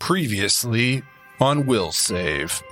Previously on Will Save.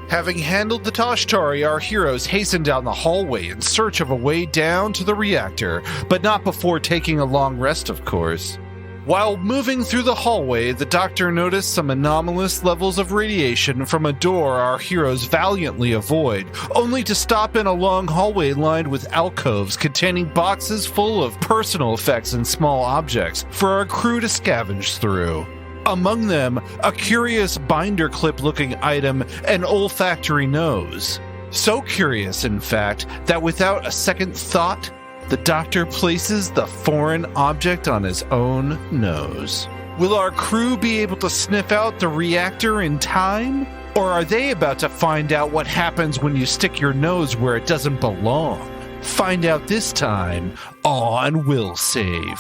Having handled the Tashtari, our heroes hasten down the hallway in search of a way down to the reactor, but not before taking a long rest, of course. While moving through the hallway, the doctor noticed some anomalous levels of radiation from a door our heroes valiantly avoid, only to stop in a long hallway lined with alcoves containing boxes full of personal effects and small objects for our crew to scavenge through. Among them, a curious binder clip-looking item, an olfactory nose. So curious, in fact, that without a second thought, the doctor places the foreign object on his own nose. Will our crew be able to sniff out the reactor in time? Or are they about to find out what happens when you stick your nose where it doesn't belong? Find out this time on Will Save.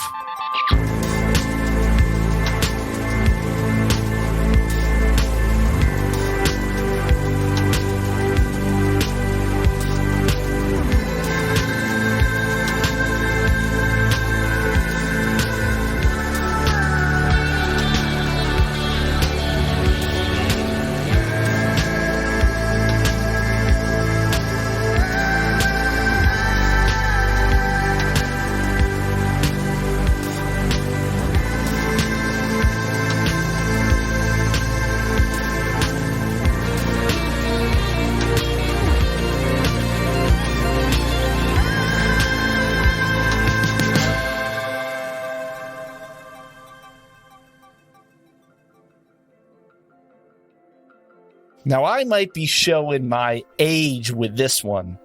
Now, I might be showing my age with this one,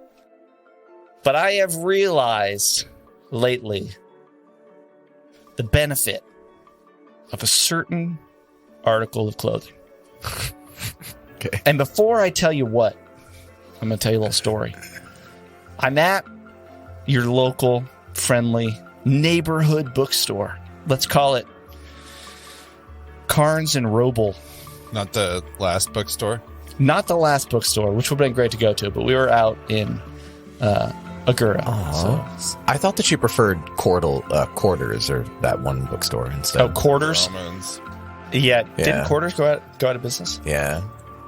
but I have realized lately the benefit of a certain article of clothing. Okay. And before I tell you what, I'm going to tell you a little story. I'm at your local, friendly neighborhood bookstore. Let's call it Carnes and Roble. Not the last bookstore? Not the last bookstore, which would have been great to go to, but we were out in Agura. So. I thought that you preferred Quarters or that one bookstore instead. Oh, Quarters? Romans. Yeah. Didn't Quarters go out of business? Yeah.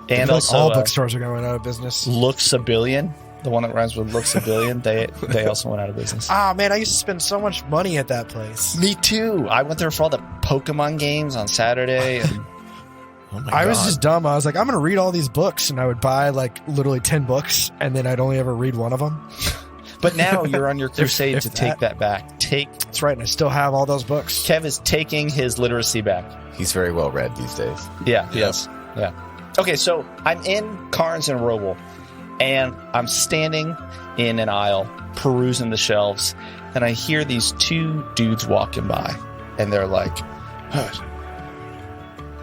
And like also all bookstores are going out of business. Looks a Billion, the one that rhymes with Looks a Billion, they also went out of business. Ah, man, I used to spend so much money at that place. Me too. I went there for all the Pokemon games on Saturday. And I was just dumb. I was like, I'm going to read all these books, and I would buy like literally 10 books, and then I'd only ever read one of them. But now you're on your crusade if to take that back. That's right, and I still have all those books. Kev is taking his literacy back. He's very well read these days. Yeah, yes. Yeah. Okay, so I'm in Carnes and Roble, and I'm standing in an aisle, perusing the shelves, and I hear these two dudes walking by, and they're like,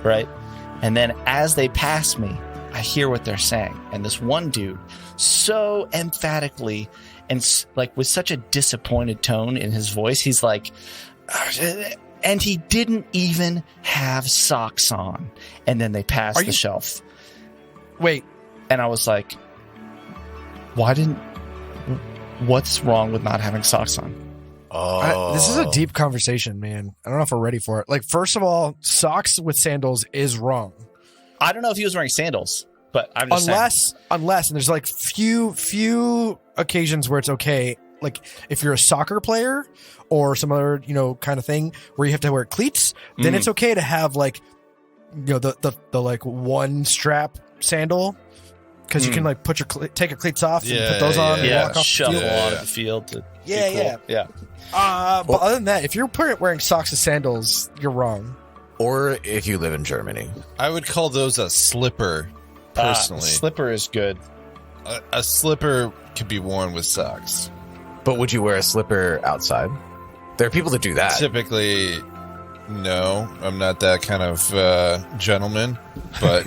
right? And then as they pass me, I hear what they're saying. And this one dude, so emphatically and like with such a disappointed tone in his voice, he's like, and he didn't even have socks on. And then they passed the shelf. Wait. And I was like, what's wrong with not having socks on? This is a deep conversation, man. I don't know if we're ready for it. Like, first of all, socks with sandals is wrong. I don't know if he was wearing sandals, but I'm just saying. Unless, and there's like few occasions where it's okay. Like if you're a soccer player or some other, kind of thing where you have to wear cleats, then it's okay to have like, the like one strap sandal. Because you can like take your cleats off and put those on and walk off shuffle the field. onto the field. Yeah. But other than that, if you're wearing socks and sandals, you're wrong. Or if you live in Germany. I would call those a slipper, personally. Slipper is good. A slipper could be worn with socks. But would you wear a slipper outside? There are people that do that. Typically, no. I'm not that kind of gentleman. But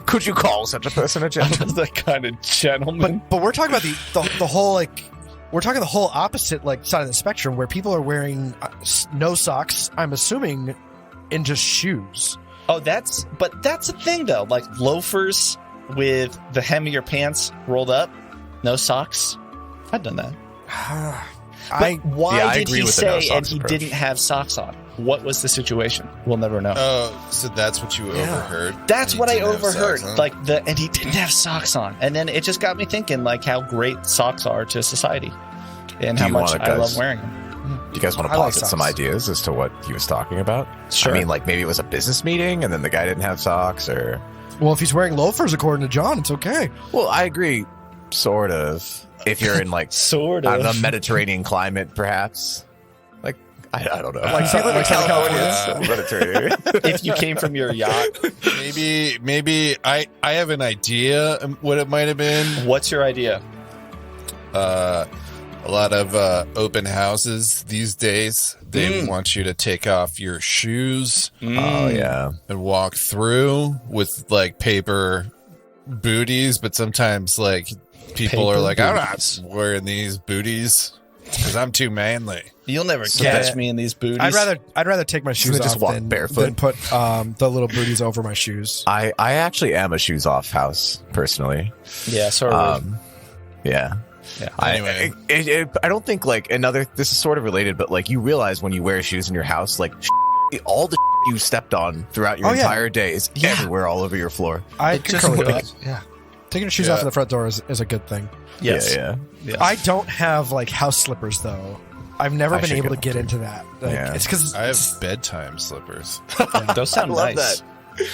could you call such a person a gentleman? That kind of gentleman. But we're talking about the whole we're talking the whole opposite side of the spectrum where people are wearing no socks. I'm assuming in just shoes. Oh, that's the thing though. Like loafers with the hem of your pants rolled up, no socks. I've done that. Why did he say and he didn't have socks on? what was the situation? We'll never know. Oh, so that's what you overheard? That's He what I didn't have overheard. socks on? Like and he didn't have socks on. And then it just got me thinking like how great socks are to society and Do how you much wanna, I love guys- wearing them. Do you guys want to I like posit some socks. ideas as to what he was talking about? Sure. I mean, like maybe it was a business meeting and then the guy didn't have socks, or Well, if he's wearing loafers, according to John, it's okay. well, I agree, sort of. If you're in like Sort I of. don't know, Mediterranean climate, perhaps. Like I don't know, Like Southern California. Mediterranean. If you came from your yacht, Maybe I have an idea what it might have been. what's your idea? A lot of open houses these days, they want you to take off your shoes Oh yeah. and walk through with like paper booties, but sometimes like people Paper are like, I'm booties. not wearing these booties because I'm too manly. You'll never So catch that- me in these booties. I'd rather take my shoes they just off walk than, barefoot? than put the little booties over my shoes. I actually am a shoes off house personally. Yeah, sort of. Yeah. Yeah. Anyway. I don't think like this is sort of related, but like you realize when you wear shoes in your house, like all the you stepped on throughout your Oh, yeah. entire day is everywhere all over your floor. I just concur with goes. that. Yeah. Taking your shoes Yeah. off in the front door is a good thing. Yes. Yeah. Yes. I don't have like house slippers though. I've never I been should able to get get into that. Like, Yeah. It's because I have bedtime slippers. Those sound I love nice. that.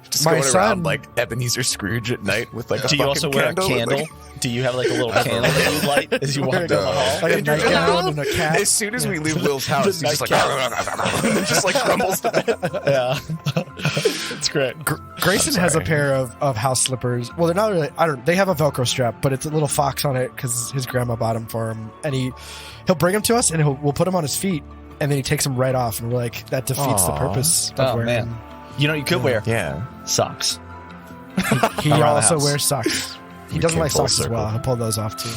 Just My going son- around like Ebenezer Scrooge at night with like a Do you fucking also wear a candle. candle? Like, Do you have like a little candle that you light as you walk down the hall? like a nightgown and a cap. as soon as we leave Will's house, he's just like, nightcap. just like crumbles to death. Yeah. It's great. Grayson has a sorry. pair of house slippers. Well, they're not really. They have a Velcro strap, but it's a little fox on it because his grandma bought them for him, and he'll bring them to us, and we'll put them on his feet, and then he takes them right off, and we're like, that defeats the Aw. purpose. Of Oh, wearing man. them. You know what you could wear? Yeah. Socks. He Around the also house. wears socks. He We doesn't came like full socks as well. circle. He'll pull those off too.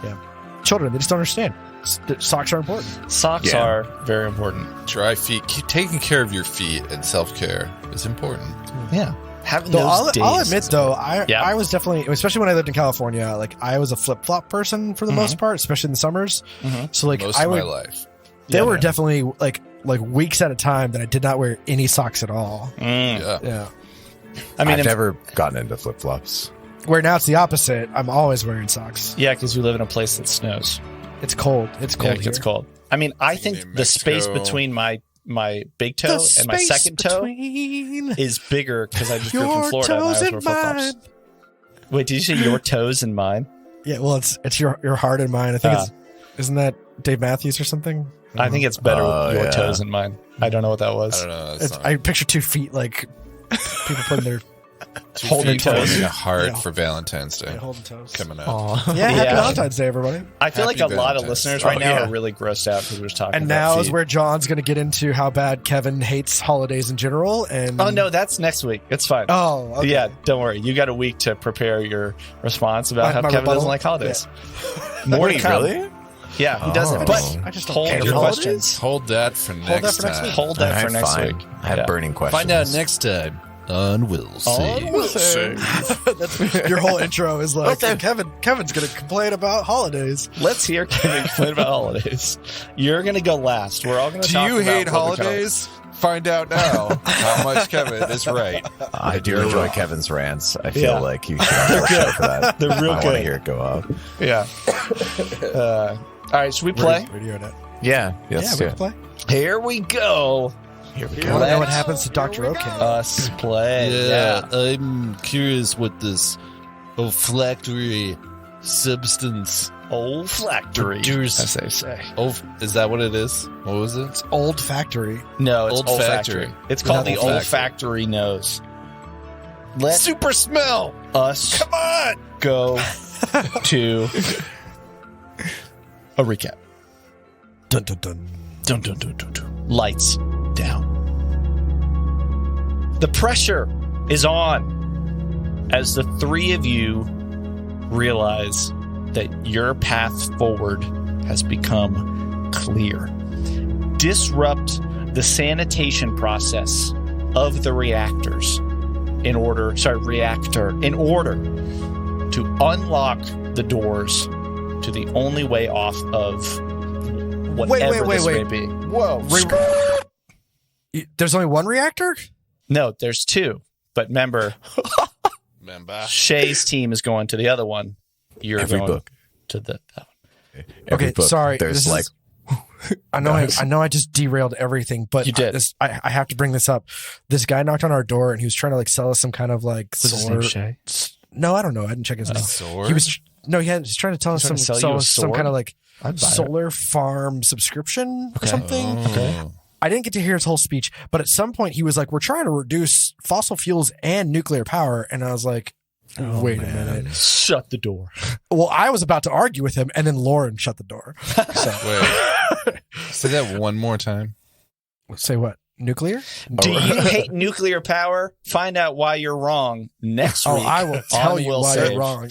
Yeah, children, they just don't understand. Socks are important. Socks Yeah. are very important. Dry feet. Taking care of your feet and self-care is important. Yeah. Having Though those days. I'll admit though, Yeah. I was definitely, especially when I lived in California, like I was a flip flop person for the most part, especially in the summers. So like Most I of would, my life. there Yeah, were man. definitely like weeks at a time that I did not wear any socks at all. Yeah. Yeah. I mean, I've if- never gotten into flip flops. Where now it's the opposite. I'm always wearing socks. yeah, because you live in a place that snows. It's cold. It's Yeah, cold. it gets here. cold. I mean, I think in the space Mexico. between my big toe The and my space second toe between is bigger because I just grew up in your Florida and I toes always wear and flip flops. mine. Wait, did you say your toes and mine? Yeah, well, it's your heart and mine. I think isn't that Dave Matthews or something? I think it's better Oh, with your yeah. toes and mine. I don't know what that I was. don't know. That's not I picture 2 feet like people putting their Holding people toes. holding a heart Yeah. for Valentine's Day holding toes. coming up. Aw. Yeah, happy Yeah. Valentine's Day, everybody. I feel like Happy a lot of Valentine's listeners Day. right now yeah. are really grossed out because we're talking And about now is feet. where John's going to get into how bad Kevin hates holidays in general. And Oh, no, that's next week. It's fine. Oh, okay. Yeah, don't worry. You got a week to prepare your response about My how Kevin rebuttal? doesn't like holidays. More to Wait, come. really? Yeah, he doesn't. Oh. But I just don't hold care your for holidays. questions. Hold that for next that for next time. week. Hold that for Alright, next fine. week. I have Yeah. burning questions. Find out next time on Will Save. Will Save. Your whole intro is like Kevin's going to complain about holidays. Let's hear Kevin complain about holidays. You're going to go last. We're all going to Do talk you about hate what we holidays? Find out now how much Kevin is right. I do enjoy Kevin's rants. I feel Yeah. like you should have a show for that. They're real I want to good. hear it go up. Yeah. All right, should we play? Radio Yeah, Yeah, let's we do can it. play. Here we go. Here we I go. want to know what Let's- happens to Dr. OK. Us play. Yeah. I'm curious what this olfactory substance. Olfactory, Produce- as they say. Is that what it is? What was it? Old factory. No, it's Olfactory. olfactory. It's called the Olfactory. olfactory nose. Let Super smell. us Come on. go to a recap. Dun, dun, dun. Dun, dun, dun, dun, dun. Lights down. The pressure is on as the three of you realize that your path forward has become clear. Disrupt the sanitation process of the reactor in order to unlock the doors to the only way off of whatever Wait. this may be. Whoa. There's only one reactor? No, there's two. But remember, Shay's team is going to the other one. You're going to that one. Okay, sorry. There's like... I know I just derailed everything, but you did. I have to bring this up. This guy knocked on our door and he was trying to like sell us some kind of like Was his name Shay? No, I don't know. I didn't check his name. Sword? He was he's trying to tell us some kind of like solar farm subscription or something. Okay. I didn't get to hear his whole speech, but at some point he was like, "We're trying to reduce fossil fuels and nuclear power," and I was like, "Wait a minute." Shut the door. Well, I was about to argue with him, and then Lauren shut the door. So. Wait. Say that one more time. Say what? Nuclear? Do you hate nuclear power? Find out why you're wrong next week. I will tell you why you're wrong.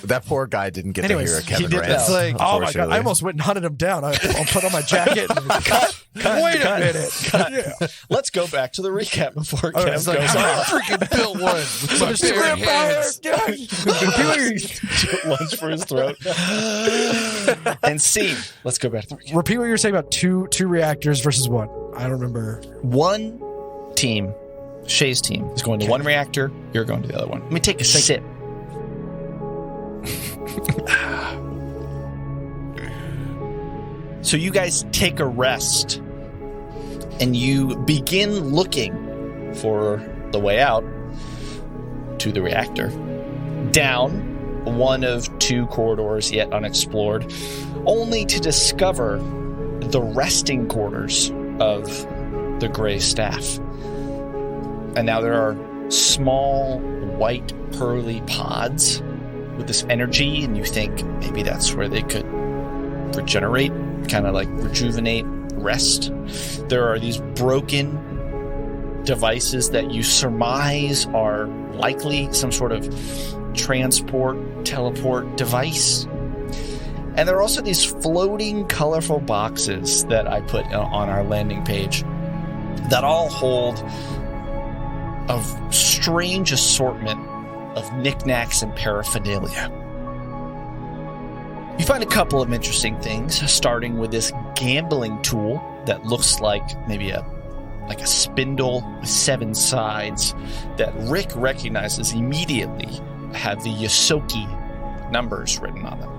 That poor guy didn't get to hear a Kevin rant. It's like, oh my God, I almost went and hunted him down. I'll put on my jacket. Wait a minute. Yeah. Let's go back to the recap before Kev goes I off. freaking built one with my bare hands. Lunge for his throat. And scene. Let's go back to the recap. Repeat what you were saying about two reactors versus one. I don't remember. One team, Shay's team, is going to one reactor. You're going to the other one. Let me take a sip. So you guys take a rest and you begin looking for the way out to the reactor. Down one of two corridors yet unexplored, only to discover the resting quarters of the Gray Staff. And now there are small, white, pearly pods with this energy, and you think maybe that's where they could regenerate, kind of like rejuvenate, rest. There are these broken devices that you surmise are likely some sort of teleport device. And there are also these floating, colorful boxes that I put on our landing page that all hold a strange assortment of knickknacks and paraphernalia. You find a couple of interesting things, starting with this gambling tool that looks like maybe a spindle with 7 sides that Rick recognizes immediately have the Yosoki numbers written on them.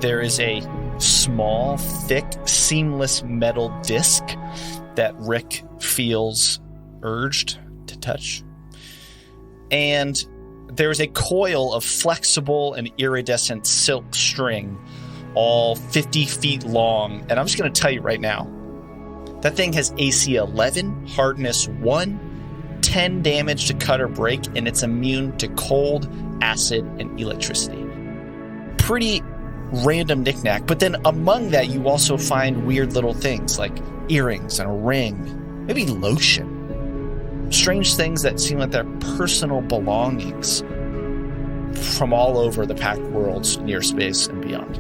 There is a small, thick, seamless metal disc that Rick feels urged to touch. And there is a coil of flexible and iridescent silk string, all 50 feet long. And I'm just going to tell you right now, that thing has AC 11, hardness 1, 10 damage to cut or break, and it's immune to cold, acid, and electricity. Pretty random knickknack, but then among that you also find weird little things like earrings and a ring, maybe lotion. Strange things that seem like they're personal belongings from all over the packed worlds, near space, and beyond.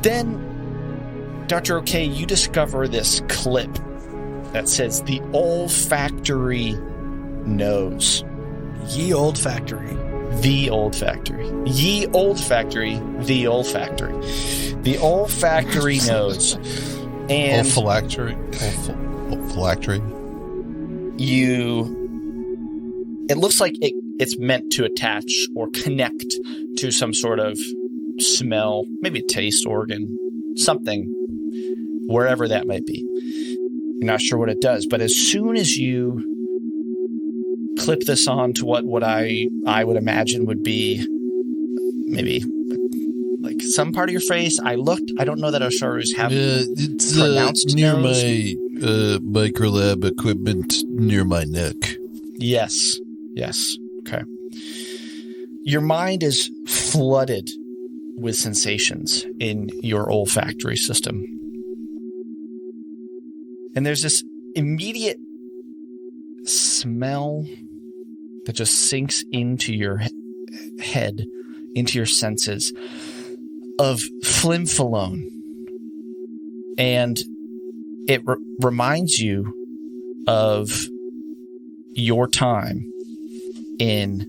Then, Dr. OK, you discover this clip that says the olfactory nose. Ye old factory. The old factory. Ye old factory. The old factory. The olfactory nose. And Olfactory. It looks like it's meant to attach or connect to some sort of smell, maybe a taste organ, something, wherever that might be. You're not sure what it does, but as soon as you clip this on to what I would imagine would be maybe like some part of your face. I don't know that Osharu's have it's pronounced near nose. my microlab equipment near my neck. Yes. Okay. Your mind is flooded with sensations in your olfactory system. And there's this immediate smell that just sinks into your head, into your senses, of flimfalone. And it reminds you of your time in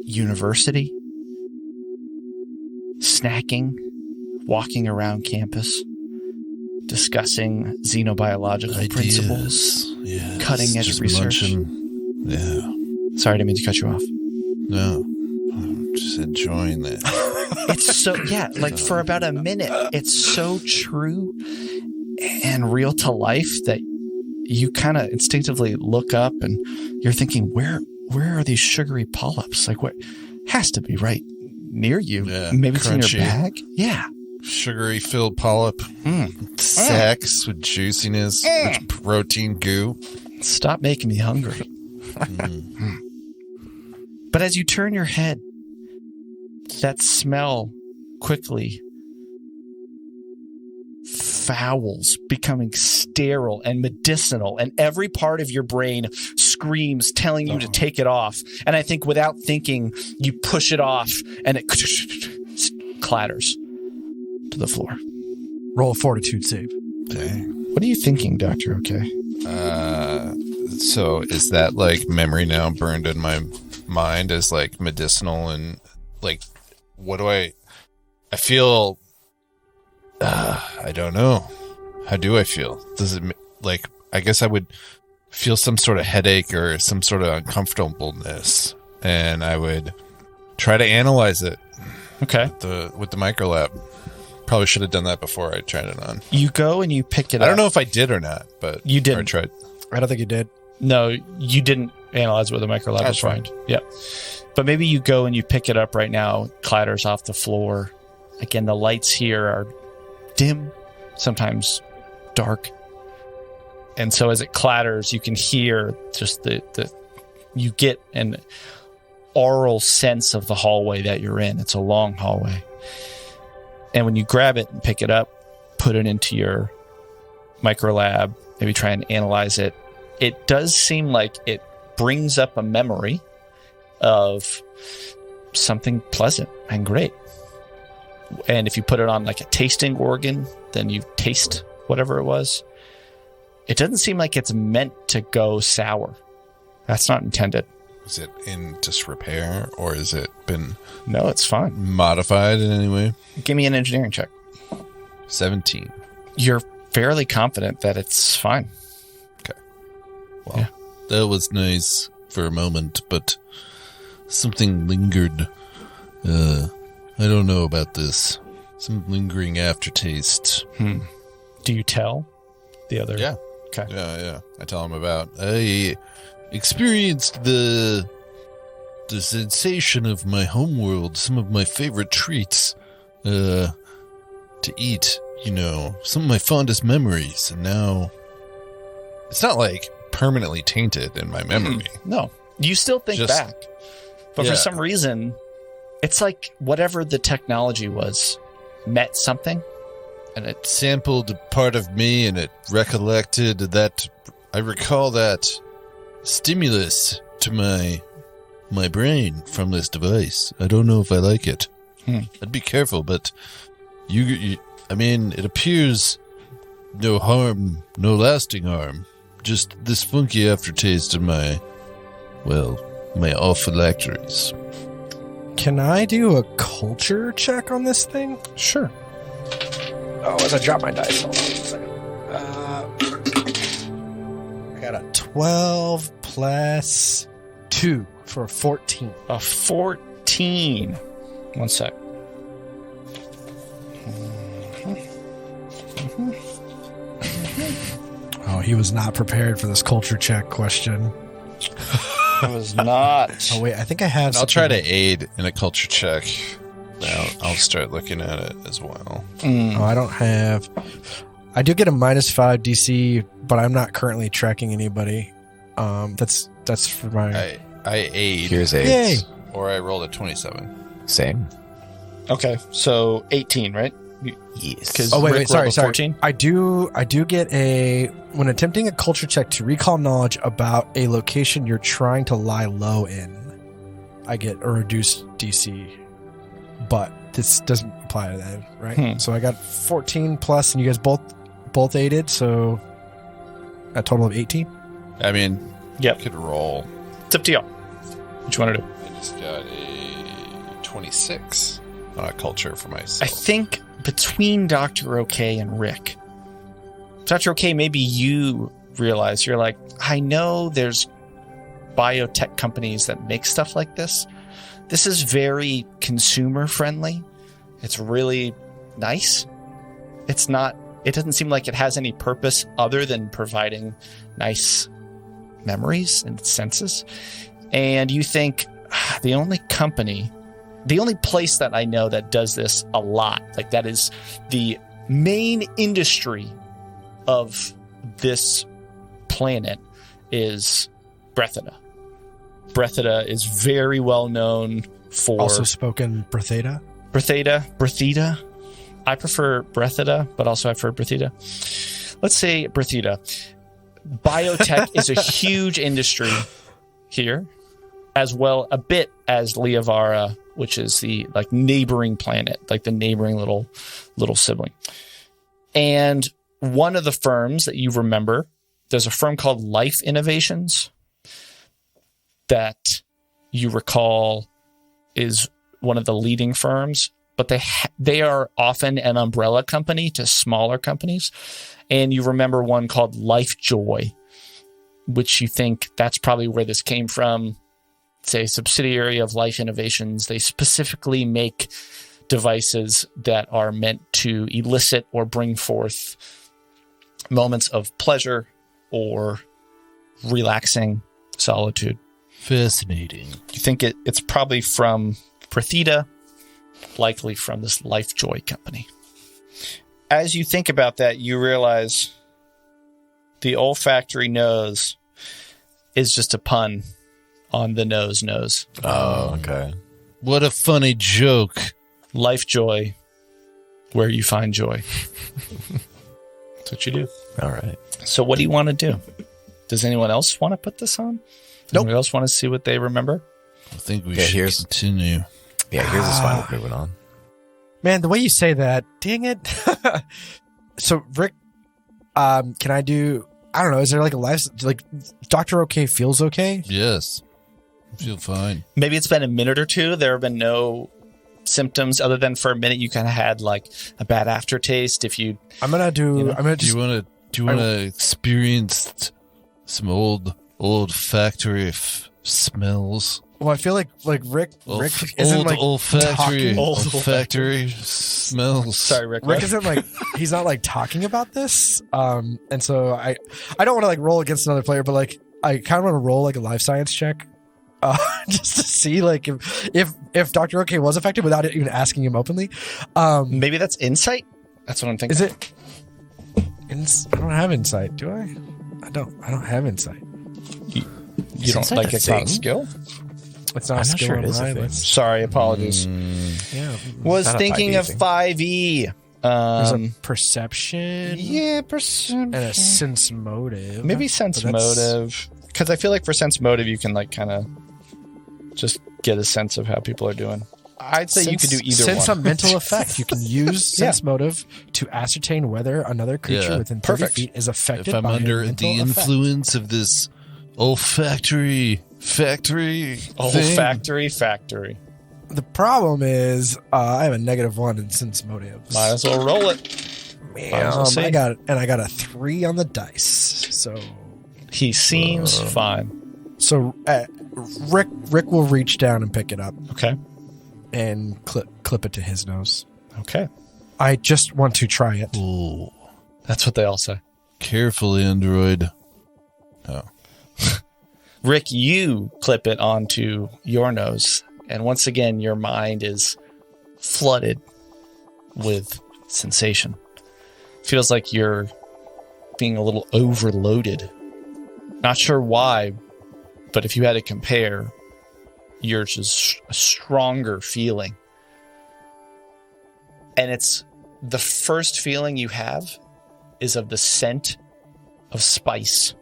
university, snacking, walking around campus, discussing xenobiological principles, cutting-edge just research. Yeah. Sorry, I didn't mean to cut you off. No. I'm just enjoying that. It's so, yeah, like for about a minute, it's so true and real to life that you kind of instinctively look up and you're thinking, where are these sugary polyps? Like, what has to be right near you? Yeah, Maybe it's in crunchy. your bag. Yeah. Sugary filled polyp. Sacks with juiciness, with protein goo. Stop making me hungry. But as you turn your head, that smell quickly fouls, becoming sterile and medicinal, and every part of your brain screams, telling you to take it off. And I think without thinking, you push it off, and it clatters to the floor. Roll a fortitude save. Dang. What are you thinking, Dr. Okay? So is that like memory now burned in my mind as like medicinal and like what do I feel I don't know. How do I feel? Does it like I guess I would feel some sort of headache or some sort of uncomfortableness and I would try to analyze it. Okay. With the microlab. Probably should have done that before I tried it on. You go and you pick it up. I don't know if I did or not, but You didn't. I tried. I don't think you did. No, you didn't analyze what the microlab That's was find. Yep. But maybe you go and you pick it up right now, it clatters off the floor. Again, the lights here are dim, sometimes dark. And so as it clatters, you can hear just you get an aural sense of the hallway that you're in. It's a long hallway. And when you grab it and pick it up, put it into your microlab, maybe try and analyze it, it does seem like it brings up a memory of something pleasant and great. And if you put it on like a tasting organ, then you taste whatever it was. It doesn't seem like it's meant to go sour. That's not intended. Is it in disrepair or has it been No, it's fine. modified in any way? Give me an engineering check. 17. You're fairly confident that it's fine. Well, Yeah. that was nice for a moment, but something lingered. I don't know about this. Some lingering aftertaste. Do you tell the other? Yeah. Okay. Yeah. I tell him about. I experienced the sensation of my homeworld, some of my favorite treats to eat, some of my fondest memories, and now it's not like permanently tainted in my memory. No, you still think Just- back, but for yeah. some reason, it's like whatever the technology was met something. And it sampled a part of me and it recollected that I recall that stimulus to my brain from this device. I don't know if I like it. I'd be careful, but it appears no harm, no lasting harm. Just this funky aftertaste in my olfactories. Can I do a culture check on this thing? Sure. Oh, as I drop my dice. Hold on just a second. I got a 12 plus 2 for a 14. A 14. One sec. Oh, he was not prepared for this culture check question. I was not. Oh, wait, I think I have I'll try to something- aid in a culture check. I'll start looking at it as well. Oh, I don't have... I do get a -5 DC, but I'm not currently tracking anybody. That's for my... I aid. Here's Yay! AIDS. Or I rolled a 27. Same. Okay, so 18, right? Yes. 'Cause Oh, wait, Rick sorry. rolled a 14? I do get a... When attempting a culture check to recall knowledge about a location you're trying to lie low in, I get a reduced DC. But this doesn't apply to that, right? So I got 14 plus, and you guys both aided, so a total of 18. I mean, Yep. I could roll. It's up to y'all. What you want to do? I just got a 26 on a culture for I myself. think between Dr. OK and Rick, Dr. OK, maybe you realize, you're like, I know there's biotech companies that make stuff like this. This is very consumer friendly. It's really nice. It doesn't seem like it has any purpose other than providing nice memories and senses. And you think, the only place that I know that does this a lot, like that is the main industry of this planet, is Brethida. Brethida is very well known for... Also spoken Brethida? Brethida. I prefer Brethida, but also I've heard Brethida. Let's say Brethida. Biotech is a huge industry here, as well a bit as Liavara, which is the like neighboring planet, like the neighboring little sibling. And one of the firms that you remember, there's a firm called Life Innovations that you recall is one of the leading firms, but they are often an umbrella company to smaller companies. And you remember one called Lifejoy, which you think that's probably where this came from. It's a subsidiary of Life Innovations. They specifically make devices that are meant to elicit or bring forth moments of pleasure or relaxing solitude. Fascinating. You think it's probably from Brethida, likely from this Lifejoy company. As you think about that, you realize the olfactory nose is just a pun on the nose. Oh, okay. What a funny joke. Lifejoy, where you find joy. That's what you do. All right. So what do you want to do? Does anyone else want to put this on? Does anyone else want to see what they remember? I think we should continue. Yeah, here's this fine with moving on. Man, the way you say that, dang it. So, Rick, can I do, I don't know, is there like a life, like Dr. OK feels okay? Yes. I feel fine. Maybe it's been a minute or two. There have been no symptoms other than for a minute you kind of had like a bad aftertaste. If you, do you want to experience some old factory smells? Well, I feel like Rick isn't like olfactory smells. Sorry, Rick. Rick isn't like, he's not like talking about this. And so I don't want to like roll against another player, but like I kind of want to roll like a life science check, just to see like if Dr. OK was affected without even asking him openly. Maybe that's insight. That's what I'm thinking. Is it? I don't have insight, do I? I don't have insight. You don't like it's not a skill? It's not a skill. Sure it is a thing. Sorry, apologies. Yeah. Was thinking of 5e. There's a perception. Yeah, perception. And a sense motive. Maybe sense motive. Because I feel like for sense motive, you can like kind of just get a sense of how people are doing. I'd say you could do either one. Sense a mental effect. You can use sense motive to ascertain whether another creature within 30 feet is affected if I'm by under a mental the effect. influence of this olfactory factory. The problem is I have a -1 in sense motive. Might as well roll it. I got a 3 on the dice. So he seems fine. So Rick will reach down and pick it up. Okay. And clip it to his nose. Okay. I just want to try it. Ooh. That's what they all say. Carefully, android. Oh. Rick, you clip it onto your nose, and once again, your mind is flooded with sensation. Feels like you're being a little overloaded. Not sure why, but if you had to compare, yours is a stronger feeling. And it's the first feeling you have is of the scent of spice.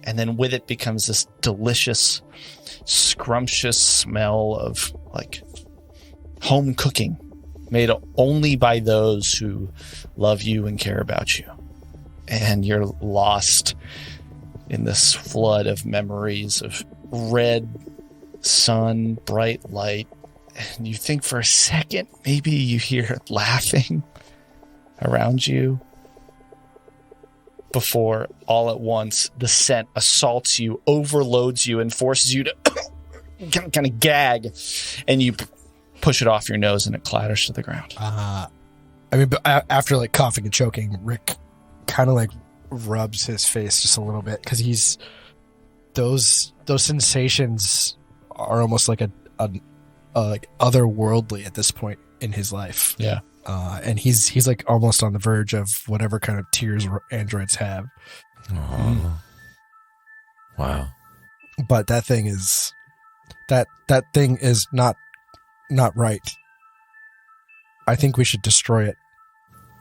And then with it becomes this delicious, scrumptious smell of like home cooking made only by those who love you and care about you. And you're lost in this flood of memories of red sun, bright light. And you think for a second, maybe you hear laughing around you. before all at once the scent assaults you, overloads you, and forces you to kind of gag, and you push it off your nose and it clatters to the ground. But after like coughing and choking, Rick kind of like rubs his face just a little bit because he's those sensations are almost like a like otherworldly at this point in his life. Yeah. And he's like almost on the verge of whatever kind of tears androids have. Wow. But that thing is not right. I think we should destroy it.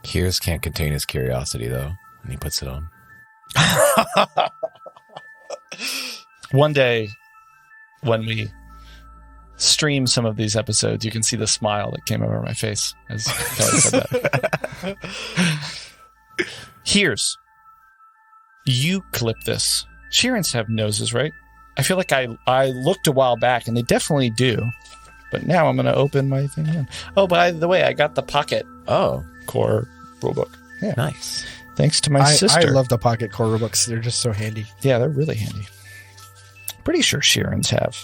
Heerz can't contain his curiosity though, and he puts it on. One day, when we stream some of these episodes, you can see the smile that came over my face as Kelly said that. Heerz, you clip this. Sheerans have noses, right? I feel like I looked a while back, and they definitely do. But now I'm going to open my thing again. Oh, by the way, I got the Pocket Core rulebook. Yeah. Nice. Thanks to my sister. I love the Pocket Core rulebooks. They're just so handy. Yeah, they're really handy. Pretty sure Sheerans have.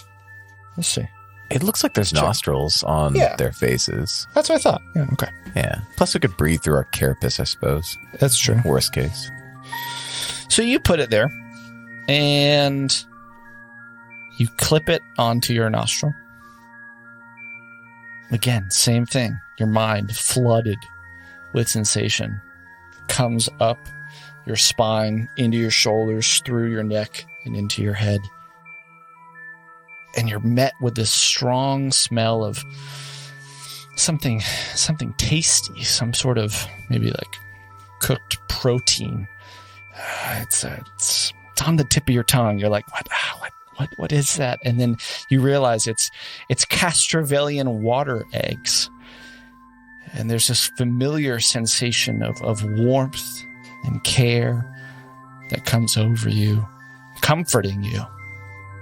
Let's see. It looks like there's nostrils on their faces. That's what I thought. Yeah, okay. Yeah. Plus, we could breathe through our carapace, I suppose. That's true. Worst case. So you put it there, and you clip it onto your nostril. Again, same thing. Your mind flooded with sensation comes up your spine, into your shoulders, through your neck, and into your head. And you're met with this strong smell of something tasty, some sort of maybe like cooked protein. It's on the tip of your tongue. You're like, what is that? And then you realize it's Castrovelian water eggs. And there's this familiar sensation of warmth and care that comes over you, comforting you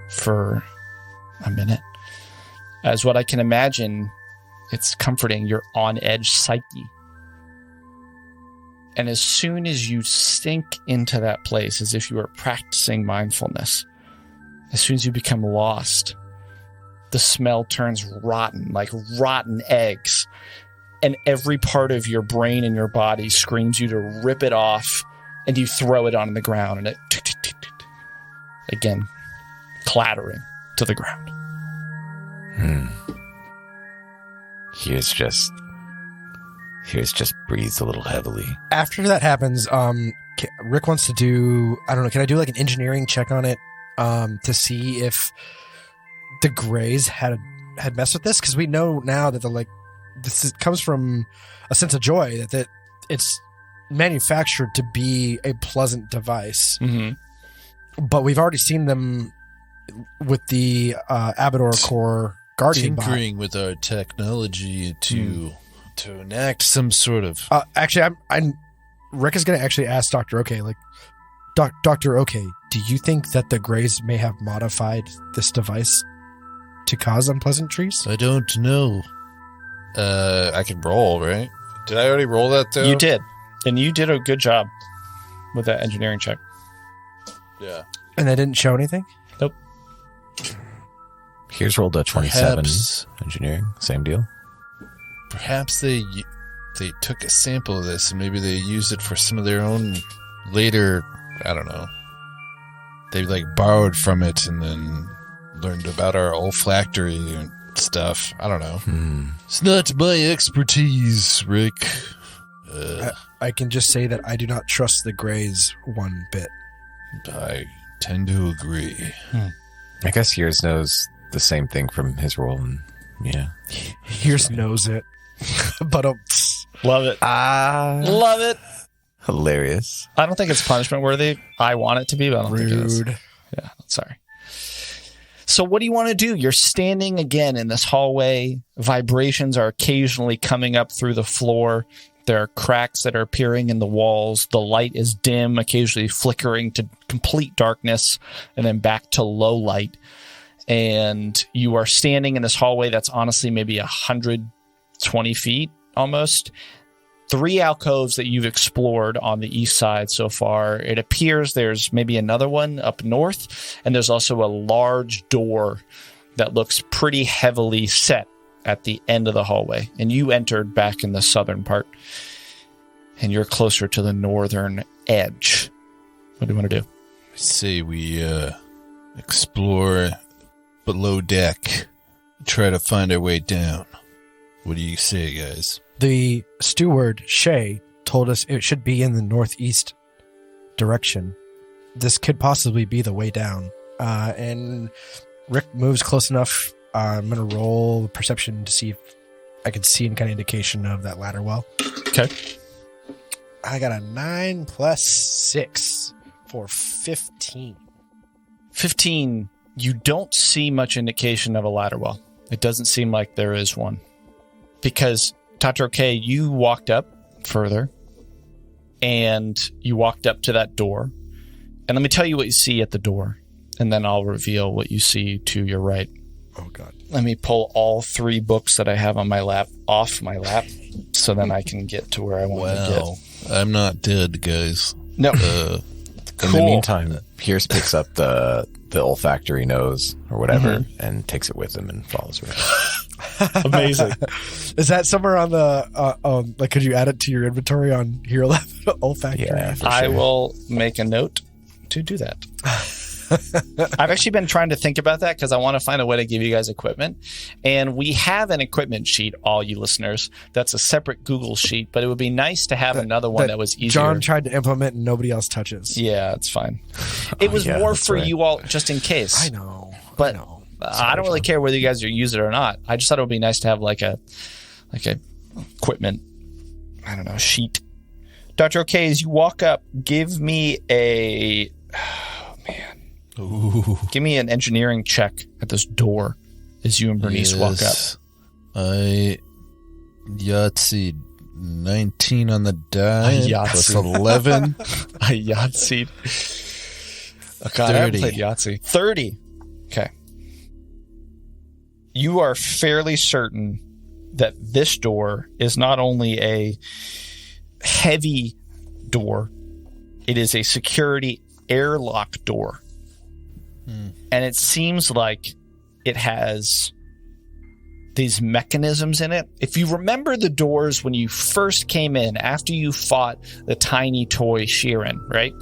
for a minute. As what I can imagine, it's comforting your on-edge psyche. And as soon as you sink into that place, as if you were practicing mindfulness, as soon as you become lost, the smell turns rotten, like rotten eggs. And every part of your brain and your body screams you to rip it off, and you throw it on the ground, and it, again, clattering to the ground. Heerz just breathes a little heavily. After that happens, Rick wants to do, I don't know, can I do like an engineering check on it to see if the Greys had messed with this? Because we know now that comes from a sense of joy that it's manufactured to be a pleasant device. Mm-hmm. But we've already seen them with the Abador Core Guardian tinkering with our technology to enact some sort of. Actually, Rick is going to actually ask Dr. OK, like, Dr. OK, do you think that the Greys may have modified this device to cause unpleasantries? I don't know. I can roll, right? Did I already roll that though? You did, and you did a good job with that engineering check. Yeah. And they didn't show anything? Nope. Here's rolled a 27. Perhaps. Engineering, same deal. Perhaps they took a sample of this and maybe they used it for some of their own later, I don't know. They borrowed from it and then learned about our olfactory and stuff. I don't know. It's not my expertise, Rick. I can just say that I do not trust the Greys one bit. I tend to agree. I guess Heerz knows the same thing from his role, and yeah. Heerz knows it. But love it. Love it. Hilarious. I don't think it's punishment worthy. I want it to be, but I don't think it is. Rude. Yeah, sorry. So what do you want to do? You're standing again in this hallway. Vibrations are occasionally coming up through the floor. There are cracks that are appearing in the walls. The light is dim, occasionally flickering to complete darkness, and then back to low light. And you are standing in this hallway that's honestly maybe 120 feet almost. 3 alcoves that you've explored on the east side so far. It appears there's maybe another one up north, and there's also a large door that looks pretty heavily set at the end of the hallway. And you entered back in the southern part, and you're closer to the northern edge. What do you want to do? I say we explore below deck, try to find our way down. What do you say, guys? The steward, Shay, told us it should be in the northeast direction. This could possibly be the way down. And Rick moves close enough. I'm going to roll perception to see if I could see any kind of indication of that ladder well. Okay. I got a 9 plus 6 for 15. 15, you don't see much indication of a ladder well. It doesn't seem like there is one. Because, Dr. K, you walked up further, and you walked up to that door. And let me tell you what you see at the door, and then I'll reveal what you see to your right. Oh, God. Let me pull all 3 books that I have on my lap off my lap, so then I can get to where I want to get. I'm not dead, guys. No. In the meantime, Heerz picks up the olfactory nose or whatever and takes it with him and follows Rick. Amazing. Is that somewhere on the like? Could you add it to your inventory on Hero Lab olfactory? Yeah, for I sure. will make a note to do that. I've actually been trying to think about that because I want to find a way to give you guys equipment. And we have an equipment sheet, all you listeners. That's a separate Google sheet, but it would be nice to have another one that was easier. John tried to implement and nobody else touches. Yeah, it's fine. It was yeah, more that's for right. you all just in case. I know. But I know. I don't really care whether you guys use it or not. I just thought it would be nice to have like a equipment, I don't know, sheet. Dr. OK, as you walk up, give me a... Ooh. Give me an engineering check at this door as you and Bernice walk up. I Yahtzee 19 on the die plus 11. I Yahtzeed. Oh, God, I haven't 30. played Yahtzee. 30. Okay. You are fairly certain that this door is not only a heavy door, it is a security airlock door. And it seems like it has these mechanisms in it. If you remember the doors when you first came in, after you fought the tiny toy Sheeran, right?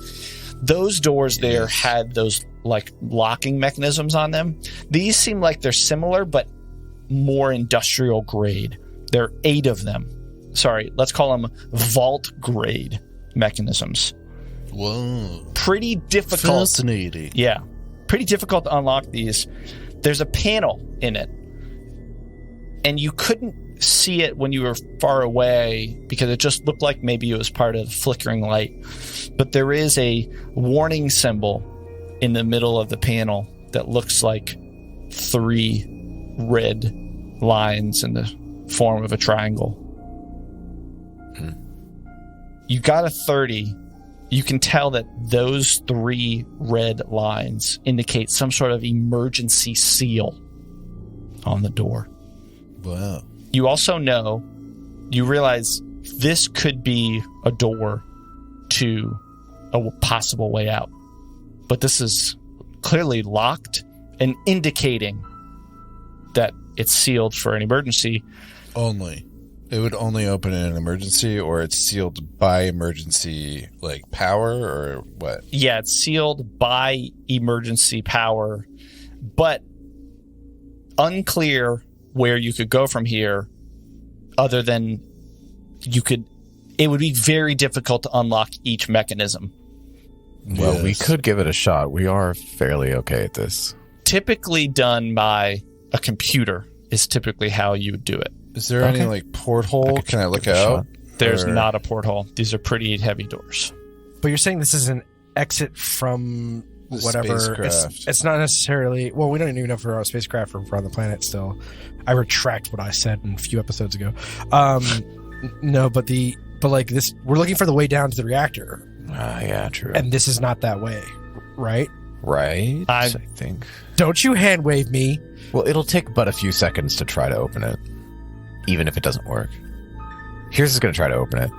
Those doors there had those like locking mechanisms on them. These seem like they're similar, but more industrial grade. There are 8 of them. Sorry, let's call them vault grade mechanisms. Whoa. Pretty difficult. Fascinating. Yeah. Pretty difficult to unlock these. There's a panel in it, and you couldn't see it when you were far away because it just looked like maybe it was part of flickering light. But there is a warning symbol in the middle of the panel that looks like 3 red lines in the form of a triangle. You got a 30. You can tell that those 3 red lines indicate some sort of emergency seal on the door. Wow. You also know, you realize this could be a door to a possible way out. But this is clearly locked and indicating that it's sealed for an emergency. Only. It would only open in an emergency, or it's sealed by emergency, like power, or what? Yeah, it's sealed by emergency power, but unclear where you could go from here other than it would be very difficult to unlock each mechanism. Well, we Yes. could give it a shot. We are fairly okay at this. Typically done by a computer is typically how you would do it. Is there any like porthole? Can I look out? There's Or- not a porthole. These are pretty heavy doors. But you're saying this is an exit from The whatever. spacecraft. It's not necessarily. Well, we don't even know if we're on a spacecraft or if we're on the planet still. I retract what I said a few episodes ago. No, but like this, we're looking for the way down to the reactor, Yeah, true. and this is not that way, right? Right? I- I think. Don't you hand wave me? Well, it'll take but a few seconds to try to open it, even if it doesn't work. Heerz is going to try to open it.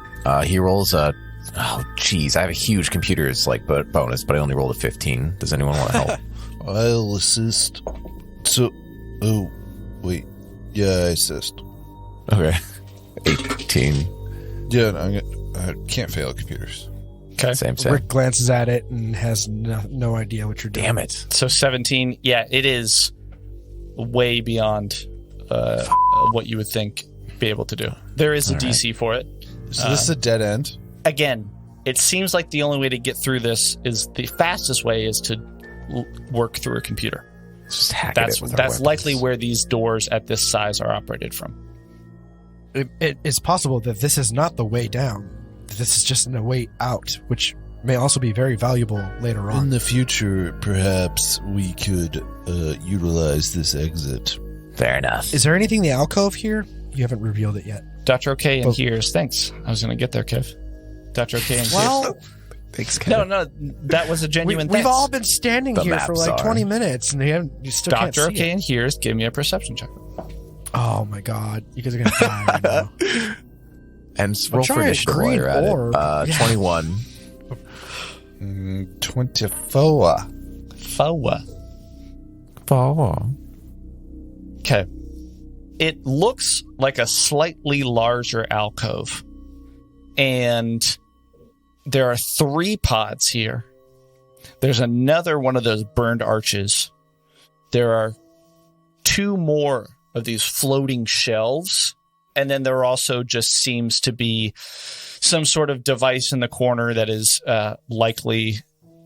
He rolls a... Oh, jeez. I have a huge computer's like bonus, but I only rolled a 15. Does anyone want to help? I'll assist. So, oh, wait. Yeah, I assist. Okay. 18. Yeah, I can't fail at computers. Okay. Same. Rick glances at it and has no idea what you're doing. Damn it. So 17. Yeah, it is way beyond what you would think be able to do. There is a DC for it. So this is a dead end? Again, it seems like the only way to get through this is the fastest way is to work through a computer. Just hack That's it with our weapons. likely where these doors at this size are operated from. It is possible that this is not the way down. That this is just a way out, which may also be very valuable later In on. the future, perhaps we could utilize this exit. Fair enough. Is there anything in the alcove here? You haven't revealed it yet. Dr. OK and Oh. Heerz. Thanks. I was going to get there, Kev. Dr. OK and Heerz. Well, Thanks, Kevin. No, that was a genuine we've thanks. all been standing The here for maps like are. 20 minutes, and you still can't Dr. see OK it. and Heerz, give me a perception check. Oh my god, you guys are gonna die right now. And roll for giant initiative while green you're at it. orb. Yeah. 21. 24. Foa. Okay. It looks like a slightly larger alcove. And there are 3 pods here. There's another one of those burned arches. There are 2 more of these floating shelves. And then there also just seems to be some sort of device in the corner that is likely...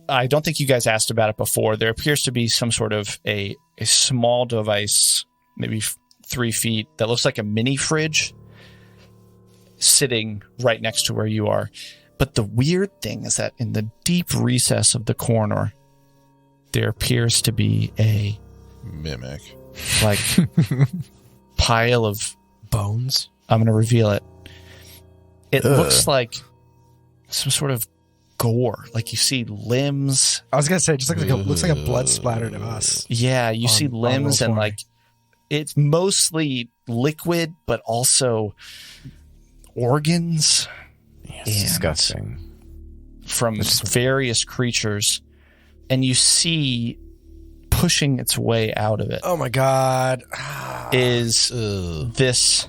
I don't think you guys asked about it before. There appears to be some sort of a small device, maybe 3 feet, that looks like a mini fridge sitting right next to where you are. But the weird thing is that in the deep recess of the corner, there appears to be a Mimic. like pile of... Bones. I'm going to reveal it. It Ugh. looks like some sort of gore. Like you see limbs. I was gonna say, just looks like a blood splatter to us. Yeah, you see On limbs and Roll20. like it's mostly liquid, but also organs It's And- disgusting. from various creatures. And you see pushing its way out of it Oh my god. is this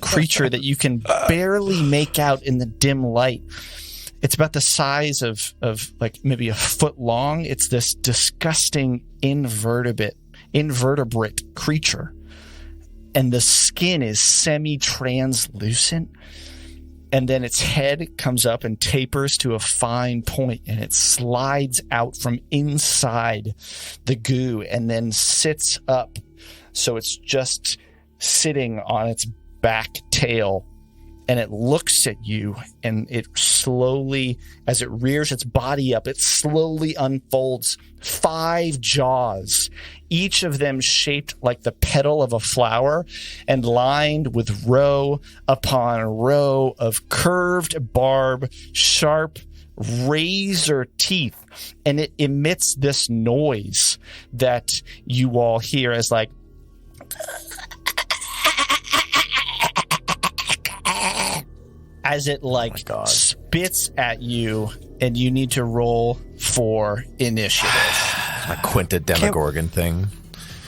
creature that you can barely make out in the dim light. It's about the size of like maybe a foot long. It's this disgusting invertebrate creature. And the skin is semi-translucent. And then its head comes up and tapers to a fine point, and it slides out from inside the goo and then sits up. So it's just sitting on its back tail, and it looks at you, and it slowly, as it rears its body up, it slowly unfolds 5 jaws, each of them shaped like the petal of a flower and lined with row upon row of curved barb, sharp razor teeth. And it emits this noise that you all hear as like, as it like God. spits at you, and you need to roll for initiative. My Quinta Demogorgon thing.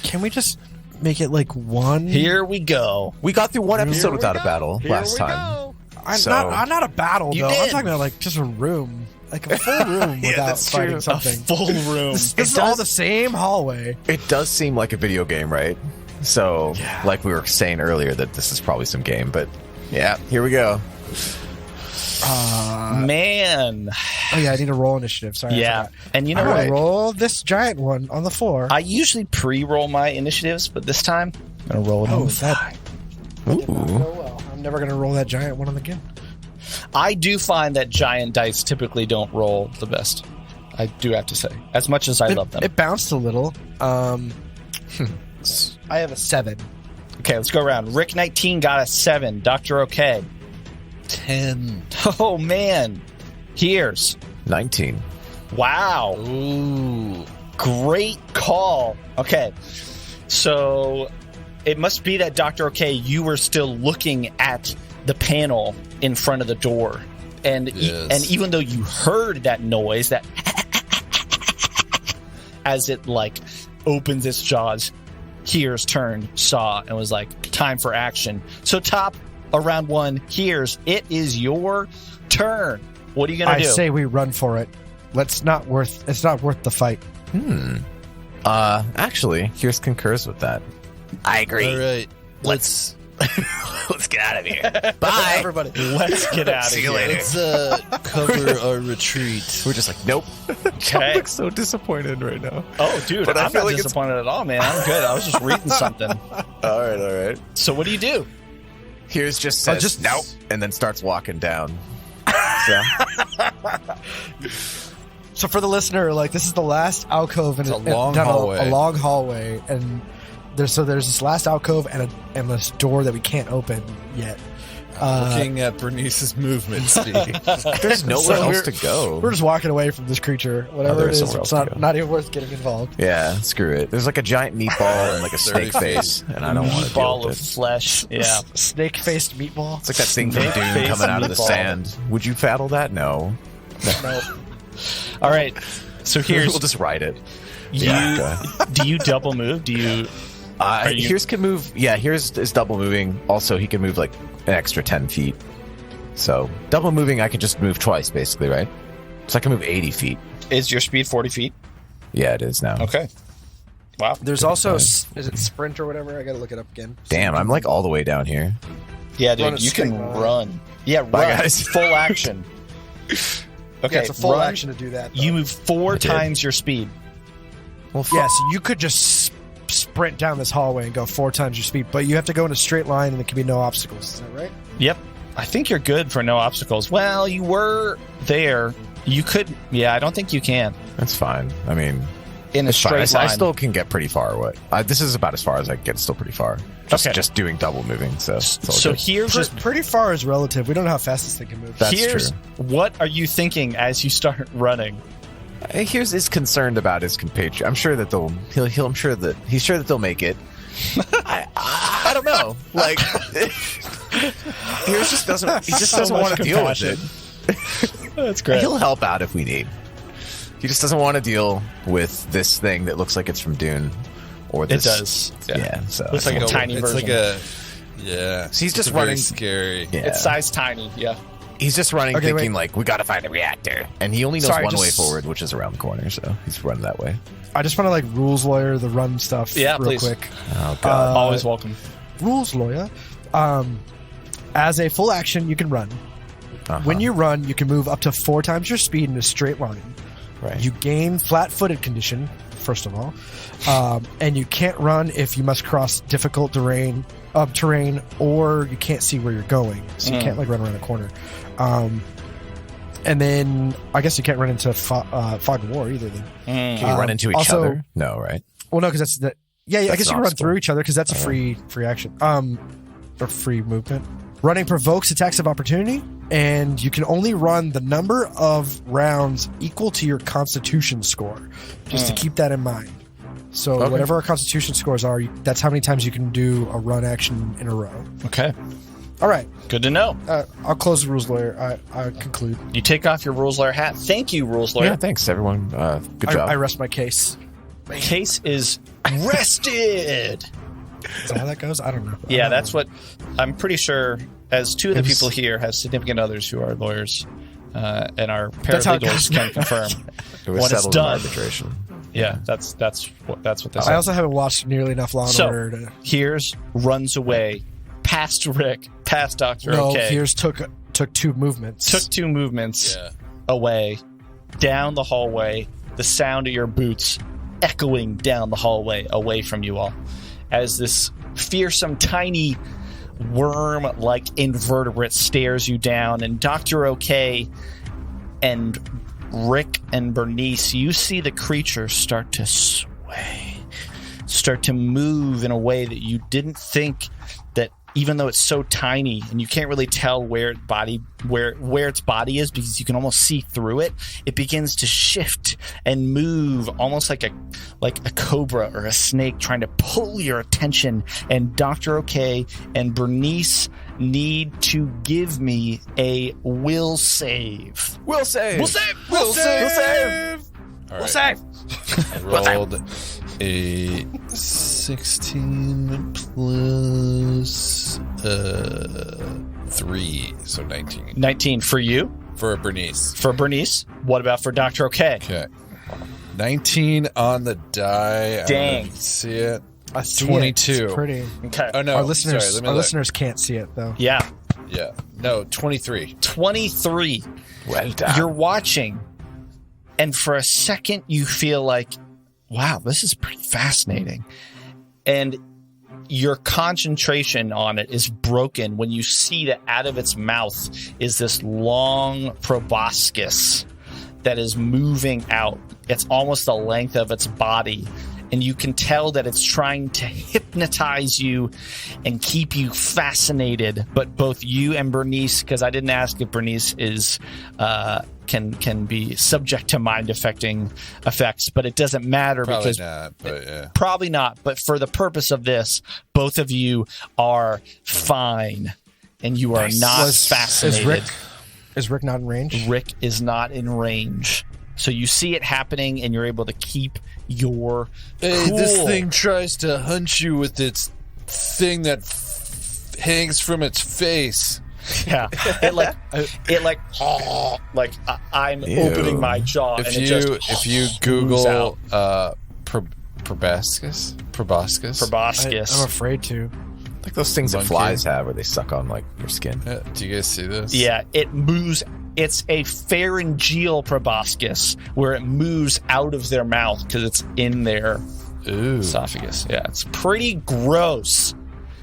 Can we just make it like one? Here we go. We got through one episode without a battle last time. So- Not a battle You though. I'm did. talking about like just a room, like a full room Yeah, without that's fighting true. something. Full room. This is all the same hallway. It does seem like a video game, right? So, like we were saying earlier, that this is probably some game, but yeah, here we go. Man. Oh yeah, I need to roll initiative. Sorry. Yeah. I forgot. And you know I'm what? gonna roll this giant one on the floor. I usually pre-roll my initiatives, but this time I'm going to roll it on the fly. Oh well, I'm never gonna roll that giant one again. I do find that giant dice typically don't roll the best. I do have to say. As much as I love them. It bounced a little. I have a 7. Okay, let's go around. Rick 19 got a 7. Dr. OK. 10. Oh, man. Heerz. 19. Wow. Ooh. Great call. Okay. So it must be that Dr. OK, you were still looking at the panel in front of the door. And and even though you heard that noise, that as it like opens its jaws, Heerz turned, saw, and was like, time for action. So top of round 1, Heerz, it is your turn. What are you going to do? I say we run for it. It's not worth the fight. Actually, Heerz concurs with that. I agree. All right. Let's get out of here. Bye, everybody. Let's get out of See here. you later. Let's cover our retreat. We're just like, nope. John Okay. looks so disappointed right now. Oh, dude, But I I'm feel not like it's- disappointed at all, man. I'm good. I was just reading something. All right. So what do you do? Heerz just says, just- nope, and then starts walking down. So, So for the listener, like, this is the last alcove in It's a long down hallway. a long hallway, and there's this last alcove and this door that we can't open yet. Looking at Bernice's movement speed. there's nowhere So else we're- to go. We're just walking away from this creature, whatever there it is is. somewhere It's else to go. not even worth getting involved. Yeah, screw it. There's like a giant meatball and like a 30 snake face, and I don't want to deal Ball with of it. flesh. Yeah. Snake-faced meatball. It's like that thing from Dune Snake-faced coming out of the meatball. sand. Would you faddle that? No. Nope. All right. So here's we'll just ride it. you. Yeah, go ahead. Do you double move? Do you? Are you- Heerz can move. Yeah, Heerz is double moving. Also, he can move like an extra 10 feet. So double moving, I can just move twice, basically, right? So I can move 80 feet. Is your speed 40 feet? Yeah, it is now. Okay. Wow. There's also is it sprint or whatever? I gotta look it up again. Damn, I'm like all the way down here. Yeah, Run dude. a You can straight line. run. Yeah, Bye, run. guys. Full action. Okay. Yeah, it's a full run. action to do that. You though. move 4 did. times your speed. Well, Yeah, so you could just sprint down this hallway and go 4 times your speed, but you have to go in a straight line and there can be no obstacles. Is that right? Yep. I think you're good for no obstacles. Well, you were there. You could. Yeah, I don't think you can that's fine. I mean, in a it's fine. straight line. I still can get pretty far away. This is about as far as I can get. It's still pretty far. Okay. Just doing double moving. So it's all So good. here's Pretty far is relative. We don't know how fast this thing can move. That's here's true. what are you thinking as you start running? Heerz is concerned about his compatriot. I'm sure that he's sure that they'll make it. I don't know. Like Heerz just doesn't. He just So doesn't much want to deal with compassion. it. That's great. He'll help out if we need. He just doesn't want to deal with this thing that looks like it's from Dune, or It this. does. Yeah. So Looks like a it's tiny it's version. like a yeah. So he's just it's very running- scary. yeah. It's size tiny. Yeah. He's just running, Okay, thinking wait. like we got to find a reactor, and he only knows Sorry, one just- way forward, which is around the corner. So he's running that way. I just want to like rules lawyer the run stuff Yeah, real please. quick. Oh god. Always welcome. Rules lawyer. As a full action, you can run. Uh-huh. When you run, you can move up to 4 times your speed in a straight line. right. You gain flat-footed condition, first of all, and you can't run if you must cross difficult terrain, or you can't see where you're going, so you can't like run around a corner. And then I guess you can't run into fog of war either. Then, Can you run into each also- other? No, right? well, no, because that's the I That's guess you an can run obstacle. through each other because that's a free action, or free movement. Running provokes attacks of opportunity, and you can only run the number of rounds equal to your Constitution score. Just to keep that in mind. So Okay. whatever our Constitution scores are, that's how many times you can do a run action in a row. Okay. All right, Good to know. I'll close the rules lawyer. I conclude. You take off your rules lawyer hat. Thank you, rules lawyer. Yeah, thanks everyone. Good job. I rest my case. Case is rested. Is that how that goes? I don't know. Yeah, that's what I'm pretty sure. As 2 of the It was- people here have significant others who are lawyers, and our That's how it paralegals goes. can confirm. it was when it's settled in done. arbitration. Yeah, that's what they say. I also haven't watched nearly enough Law and So- Order to. Heerz runs away past Rick, past Doctor No, OK. Heerz took 2 movements. Took 2 movements Yeah. away, down the hallway. The sound of your boots echoing down the hallway away from you all, as this fearsome tiny worm-like invertebrate stares you down. And Dr. OK and Rick and Bernice, you see the creature start to sway, start to move in a way that you didn't think, that even though it's so tiny and you can't really tell where its body is because you can almost see through it, it begins to shift and move almost like a cobra or a snake trying to pull your attention. And Dr. OK and Bernice need to give me a will save. Will save. Will save. Will save. Will save. All Will right. save. I rolled a 16 plus 3, so 19 19 for you. for Bernice. For Bernice. What about for Dr. OK? Okay. 19 on the die. I Dang. don't see it. I see 22. It. It's pretty. Okay. Oh no, Our listeners, sorry, let me our look. listeners can't see it though. Yeah. Yeah, no, 23. 23. Well done. You're watching, and for a second you feel like, wow, this is pretty fascinating. And your concentration on it is broken when you see that out of its mouth is this long proboscis that is moving out. It's almost the length of its body. And you can tell that it's trying to hypnotize you and keep you fascinated. But both you and Bernice, because I didn't ask if Bernice is can be subject to mind affecting effects, but it doesn't matter Probably because not, but yeah. probably not. But for the purpose of this, both of you are fine, and you are not fascinated. Is Rick not in range? Rick is not in range. So you see it happening, and you're able to keep your Hey, cool. this thing tries to hunch you with its thing that hangs from its face. Yeah, I'm opening my jaw, and If you Google proboscis, proboscis. I'm afraid to. Like those things that Monkey. flies have where they suck on like your skin. Do you guys see this? Yeah, it moves. It's a pharyngeal proboscis where it moves out of their mouth because it's in their Ooh. esophagus. Yeah, it's pretty gross,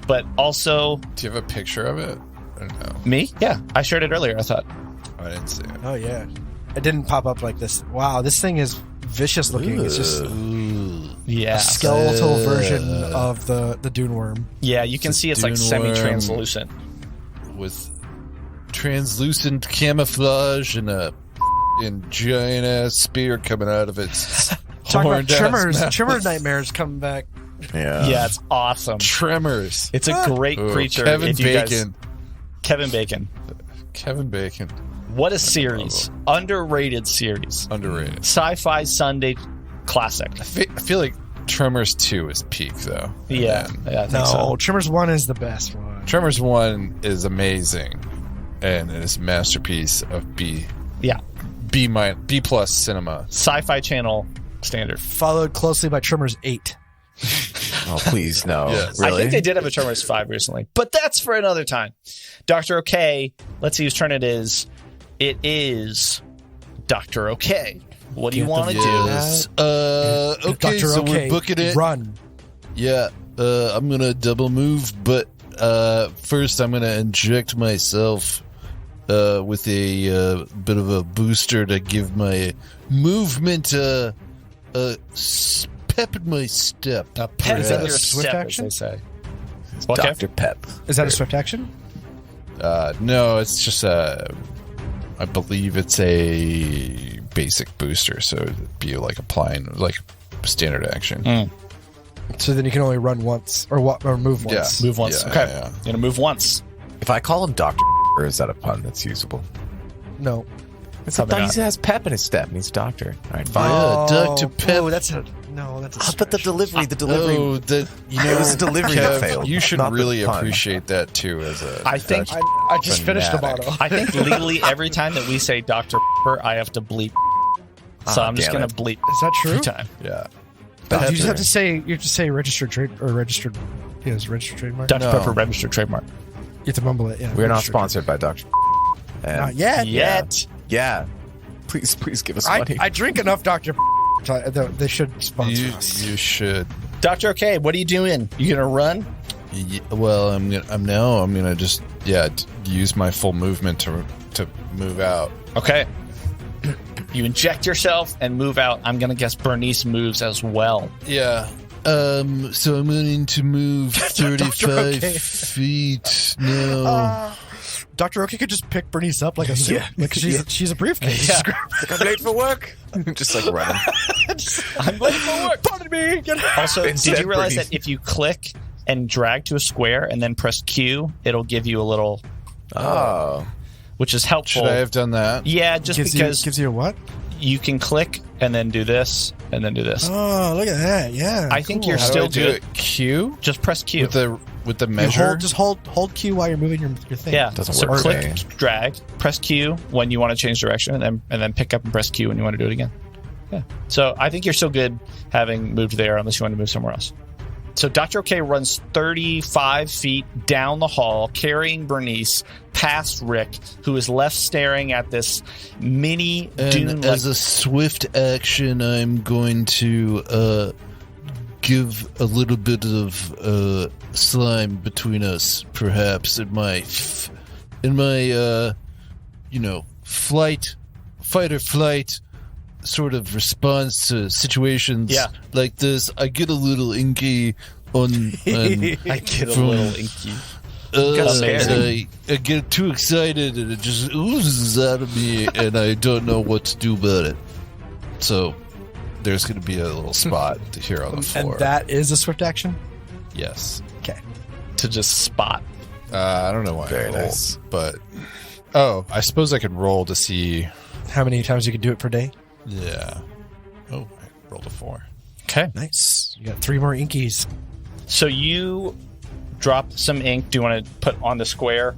but also Do you have a picture of it? Or no? me. Yeah, I shared it earlier. I thought. I didn't see it. Oh yeah, it didn't pop up like this. Wow, this thing is vicious looking. It's just Yeah, a skeletal version of the Dune worm. yeah. You can see it's like Dune worm. semi-translucent. With translucent camouflage and a giant ass spear coming out of its Talk about horned-ass Tremors. mouth. Tremors nightmares coming back. Yeah. Yeah, it's awesome. Tremors. It's a great Ooh, creature. Kevin if you guys- Bacon. Kevin Bacon. Kevin Bacon. What a series. Underrated series. Underrated. Sci-fi Sunday classic. I feel like Tremors 2 is peak though. And Yeah, then yeah I think No, so. Tremors 1 is the best one. Tremors 1 is amazing, and it is a masterpiece of B plus cinema. Sci-Fi Channel standard. Followed closely by Tremors 8. Oh, please, no. Yes. Really? I think they did have a Tremors 5 recently, but that's for another time. Dr. OK, let's see whose turn it is. It is Dr. OK. What do you want to do? Yes. Okay, Dr. so OK, we're booking it. Run. Yeah, I'm gonna double move, but first I'm gonna inject myself with a bit of a booster to give my movement pep in my step. A pep Is that in a your swift step, action? as they say. Okay. Dr. Pep. Is that a swift action? No, it's just I believe it's a basic booster, so it'd be like applying like standard action. So then you can only run once or move once. Move once. Yeah, Okay. yeah. You're going to move once. If I call him Dr. or is that a pun that's usable? No. It's Probably like not. he has pep in his step and he's doctor. All right, fine. Yeah, Dr. Pep. Oh, that's a that's a But the delivery. Oh, that It was a delivery that Kev, failed. you should not the really pun. appreciate that too. As a I think I just finished the Fanatic. bottle. I think legally every time that we say Dr. Pepper, I have to bleep. So I'm just damn going to bleep Is that true? every time. yeah. You just have to say registered registered trademark. Dr. No. Pepper registered trademark. You have to mumble it. Yeah. We're not registered. sponsored by Dr. And Not yet. Yet. Yeah. Please give us I money. drink enough Dr. They should sponsor us. You should. Dr. OK, what are you doing? You going to run? Well, I'm gonna just use my full movement to move out. Okay. You inject yourself and move out. I'm going to guess Bernice moves as well. Yeah. So I'm going to move 35 Okay. feet. No. Dr. Oki could just pick Bernice up like a suit. Like she's a briefcase. Yeah. I'm late for work. Just like running. I'm late for work. Pardon me. Also, did Instead, you realize Bernice- that if you click, and drag to a square, and then press Q. It'll give you a little, which is helpful. Should I have done that? Yeah, just because gives you a what? you can click and then do this and then do this. Oh, look at that! Yeah, I think cool. you're How still do I do good. it? Q Just press Q. with the You measure. just hold Q while you're moving your thing. Yeah, Doesn't so work for click, me. drag, press Q when you want to change direction, and then pick up and press Q when you want to do it again. Yeah. So I think you're still good having moved there, unless you want to move somewhere else. So Dr. OK runs 35 feet down the hall, carrying Bernice past Rick, who is left staring at this mini Dune. And as a swift action, I'm going to give a little bit of slime between us, perhaps in my fight or flight sort of response to situations like this. I get a little inky on I get a little inky. and I get too excited and it just oozes out of me and I don't know what to do about it. So there's going to be a little spot here on the floor. And that is a swift action. Yes. Okay. To just spot. I don't know why Very I rolled, nice. but I suppose I could roll to see. How many times you can do it per day? Yeah. Oh, I rolled a 4. Okay. Nice. You got 3 more inkies. So you drop some ink. Do you want to put on the square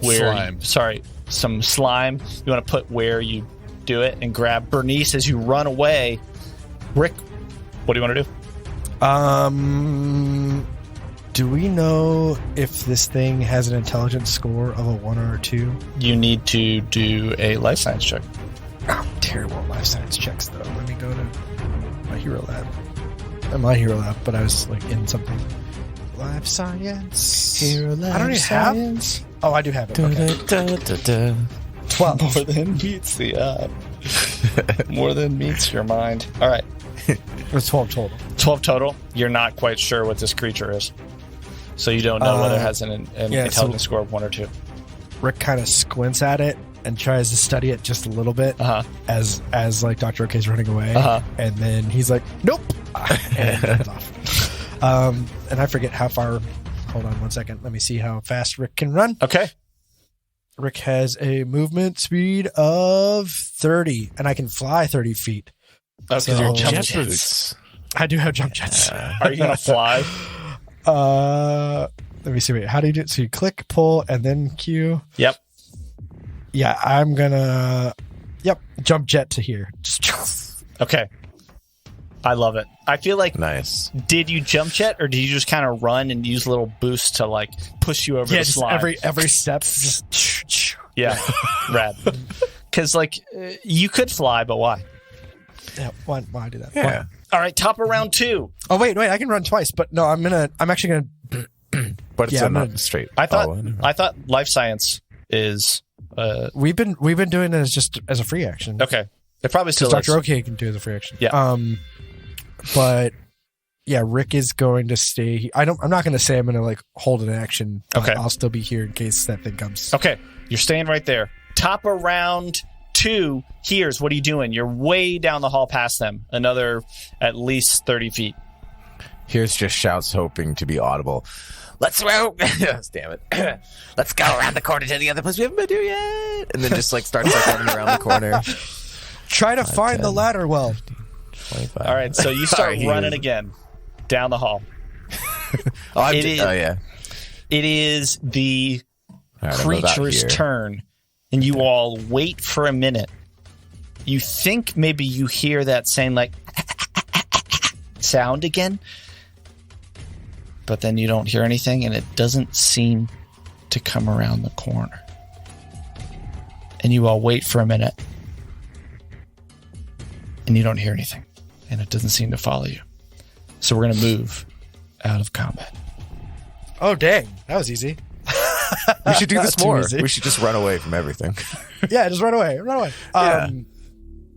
Slime. some slime. You want to put where you do it and grab Bernice as you run away. Rick, what do you want to do? Do we know if this thing has an intelligence score of a 1 or a 2? You need to do a life science check. I'm terrible at life science checks, though. Let me go to my hero lab. Not my hero lab, but I was like in something. Life science. Hero lab I don't even science. have. Oh, I do have it. Okay. 12. More than meets the eye. More than meets your mind. All right. It's 12 total. 12 total. You're not quite sure what this creature is. So you don't know whether it has an intelligence score of 1 or 2. Rick kind of squints at it and tries to study it just a little bit as like Dr. Ok's running away. And then he's like, nope. And he runs off. And I forget how far. Hold on 1 second. Let me see how fast Rick can run. Okay. Rick has a movement speed of 30, and I can fly 30 feet. Oh, because you're jump Jet jets. boots. I do have jump jets. Are you going to fly? Let me see. Wait, how do you do it? So you click, pull, and then Q. Yep. Yeah, I'm gonna. Yep, jump jet to here. Okay. I love it. I feel like, Nice. did you jump jet or did you just kind of run and use little boosts to like push you over Yeah, the just slime? every step. Just. Yeah. Rad. Because like you could fly, but why? Yeah, why do that? Yeah. Why? All right, top of round 2. Oh wait, I can run twice, but no, I'm actually gonna. But it's Yeah, not I'm straight. I thought Oh, I thought life science is We've been doing it as a free action. okay. It probably still Because is. Dr. OK can do it as a free action. Yeah. But yeah, Rick is going to stay. I'm not going to say I'm going to like hold an action. But Okay. I'll still be here in case that thing comes. Okay, you're staying right there. Top of round 2. Heerz, what are you doing? You're way down the hall past them. Another at least 30 feet. Here's just shouts, hoping to be audible. Let's go! Damn it! Let's go around the corner to the other place we haven't been to yet. And then just like starts like running around the corner. Try to find the ladder well. 25. All right, so you start Sorry, running Heerz. again down the hall. Oh, It is- yeah. It is the All right, I'm about creature's here. turn, and you all wait for a minute. You think maybe you hear that same like sound again, but then you don't hear anything, and it doesn't seem to come around the corner. And you all wait for a minute, and you don't hear anything, and it doesn't seem to follow you. So we're going to move out of combat. Oh dang, that was easy. We should do this Too more. easy. We should just run away from everything. Yeah, just run away. Yeah.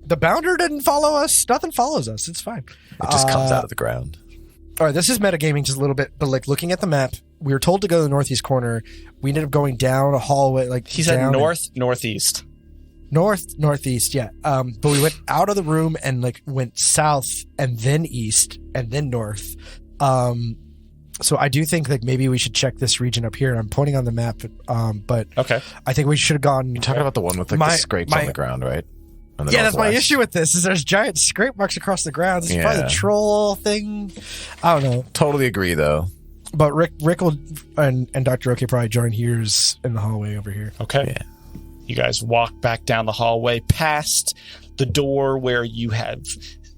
The bounder didn't follow us. Nothing follows us. It's fine. It just comes out of the ground. All right, this is metagaming just a little bit, but like looking at the map, we were told to go to the northeast corner. We ended up going down a hallway, like He said down northeast. northeast, yeah. But we went out of the room and like went south and then east and then north. So I do think that maybe we should check this region up here. I'm pointing on the map, but Okay. I think we should have gone. You're talking about the one with like the scrapes on the ground, right? On the Yeah, that's my northwest. issue with this. Is there's giant scrape marks across the ground. This is probably the Yeah. troll thing. I don't know. Totally agree, though. But Rick will and Dr. OK probably join Heerz in the hallway over here. Okay. Yeah. You guys walk back down the hallway past the door where you have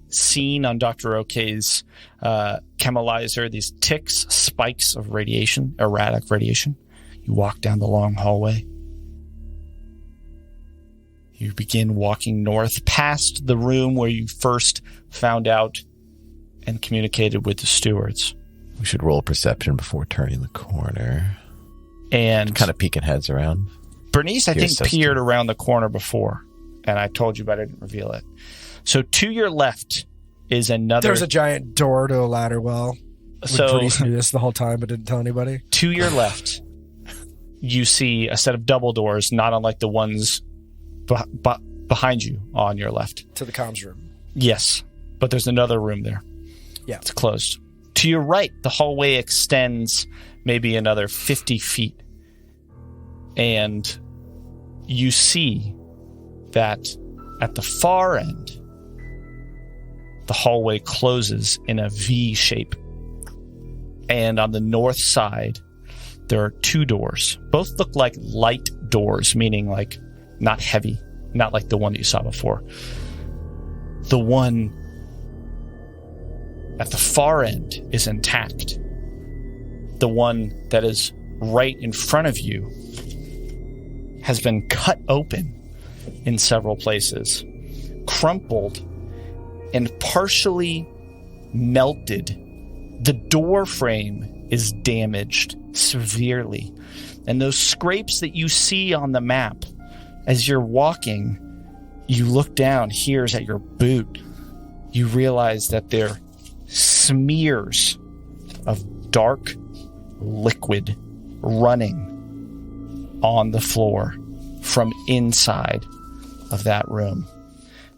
seen on Dr. Ok's chemalizer these ticks, spikes of radiation, erratic radiation. You walk down the long hallway. You begin walking north past the room where you first found out and communicated with the stewards. We should roll perception before turning the corner. And Kind of peeking heads around. Bernice, I think, Heerz says peered to- around the corner before, and I told you, but I didn't reveal it. So to your left is another. There's a giant door to a ladder well. So Bernice knew this the whole time, but didn't tell anybody. to your left, you see a set of double doors, not unlike the ones behind you on your left. To the comms room. Yes, but there's another room there. Yeah. It's closed. To your right, the hallway extends maybe another 50 feet. And you see that at the far end, the hallway closes in a V shape. And on the north side, there are two doors. Both look like light doors, meaning like not heavy, not like the one that you saw before. The one at the far end is intact. The one that is right in front of you has been cut open in several places, crumpled, and partially melted. The door frame is damaged severely. And those scrapes that you see on the map, as you're walking, you look down, Heerz at your boot. You realize that they're smears of dark liquid running on the floor from inside of that room.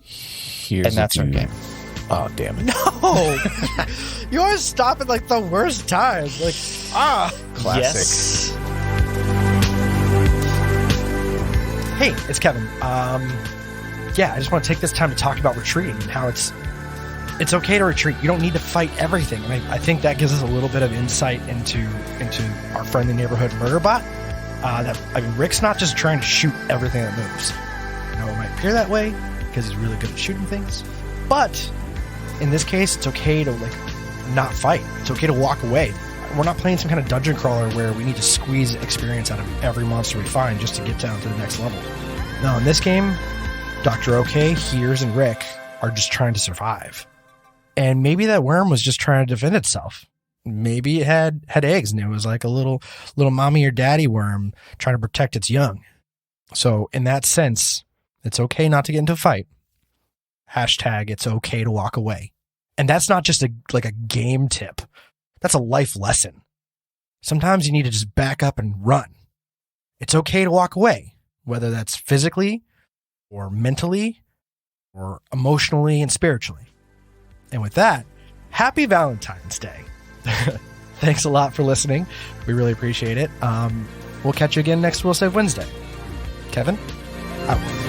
Here's And that's our game. Oh, damn it. Oh, you always stop at like the worst time. Like, Classic. Yes. Hey, it's Kevin. Yeah, I just want to take this time to talk about retreating and how it's okay to retreat. You don't need to fight everything. And I think that gives us a little bit of insight into our friendly neighborhood Murderbot. Rick's not just trying to shoot everything that moves. I know it might appear that way because he's really good at shooting things, but in this case, it's okay to like not fight. It's okay to walk away. We're not playing some kind of dungeon crawler where we need to squeeze experience out of every monster we find just to get down to the next level. No, in this game, Dr. OK, Heerz, and Rick are just trying to survive. And maybe that worm was just trying to defend itself. Maybe it had eggs and it was like a little mommy or daddy worm trying to protect its young. So in that sense, it's okay not to get into a fight. Hashtag it's okay to walk away. And that's not just a game tip. That's a life lesson. Sometimes you need to just back up and run. It's okay to walk away, whether that's physically or mentally or emotionally and spiritually. And with that, happy Valentine's Day. Thanks a lot for listening. We really appreciate it. We'll catch you again next Will Save Wednesday. Kevin, out.